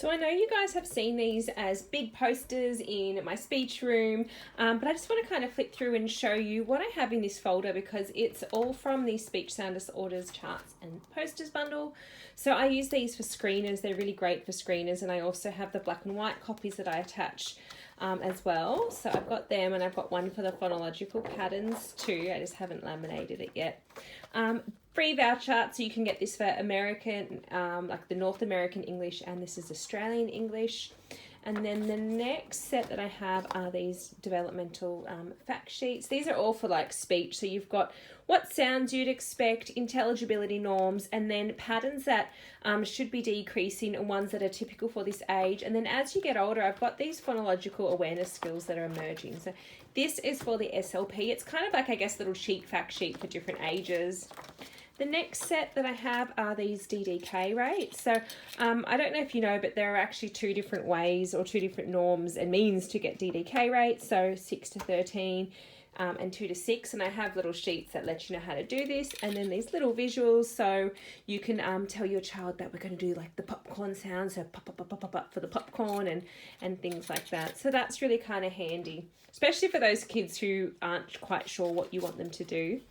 So I know you guys have seen these as big posters in my speech room, but I just want to kind of flip through and show you what I have in this folder because it's all from the Speech Sound Disorders Charts and Posters bundle. So I use these for screeners. They're really great for screeners, and I also have the black and white copies that I attach as well. So I've got them, and I've got one for the phonological patterns too. I just haven't laminated it yet. Free vowel chart, so you can get this for American, like the North American English, and this is Australian English. And then the next set that I have are these developmental fact sheets. These are all for like speech. So you've got what sounds you'd expect, intelligibility norms, and then patterns that should be decreasing and ones that are typical for this age. And then as you get older, I've got these phonological awareness skills that are emerging. So this is for the SLP. It's kind of like, I guess, little sheet fact sheet for different ages. The next set that I have are these DDK rates. So I don't know if you know, but there are actually two different ways or two different norms and means to get DDK rates. So 6 to 13 and 2 to 6. And I have little sheets that let you know how to do this. And then these little visuals. So you can tell your child that we're going to do like the popcorn sound. So pop, pop, pop, pop, pop, pop for the popcorn and things like that. So that's really kind of handy, especially for those kids who aren't quite sure what you want them to do.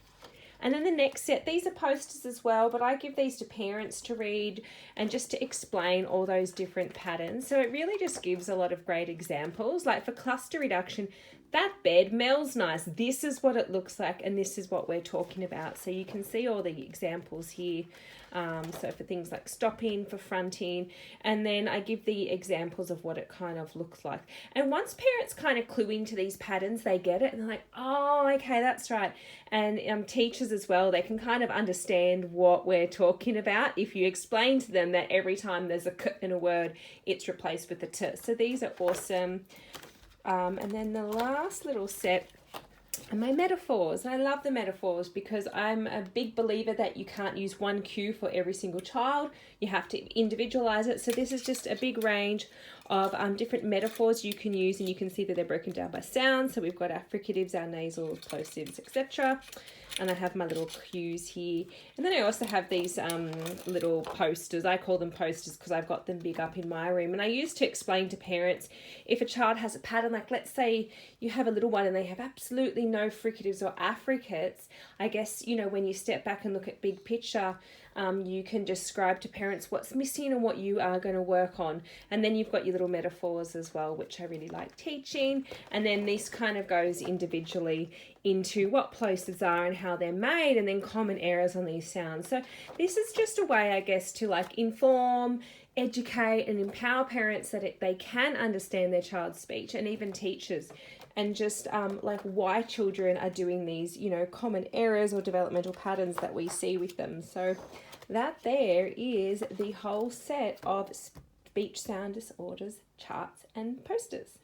And then the next set, these are posters as well, but I give these to parents to read and just to explain all those different patterns. So it really just gives a lot of great examples. Like for cluster reduction, that bed smells nice. This is what it looks like, and this is what we're talking about. So you can see all the examples here. So for things like stopping, for fronting, and then I give the examples of what it kind of looks like. And once parents kind of clue into these patterns, they get it and they're like, oh, okay, that's right. And teachers as well, they can kind of understand what we're talking about if you explain to them that every time there's a k in a word, it's replaced with a t. So these are awesome. And then the last little set are my metaphors. I love the metaphors because I'm a big believer that you can't use one cue for every single child. You have to individualize it. So this is just a big range of different metaphors you can use, and you can see that they're broken down by sound. So we've got our fricatives, our nasals, plosives, etc. And I have my little cues here. And then I also have these little posters. I call them posters because I've got them big up in my room. And I use to explain to parents if a child has a pattern, like let's say you have a little one and they have absolutely no fricatives or affricates. I guess, you know, when you step back and look at big picture, you can describe to parents what's missing and what you are going to work on. And then you've got your little metaphors as well, which I really like teaching. And then this kind of goes individually into what plosives are and how they're made, and then common errors on these sounds. So this is just a way, I guess, to like inform, educate and empower parents that they can understand their child's speech, and even teachers, and just like why children are doing these, you know, common errors or developmental patterns that we see with them. So that there is the whole set of speech sound disorders charts and posters.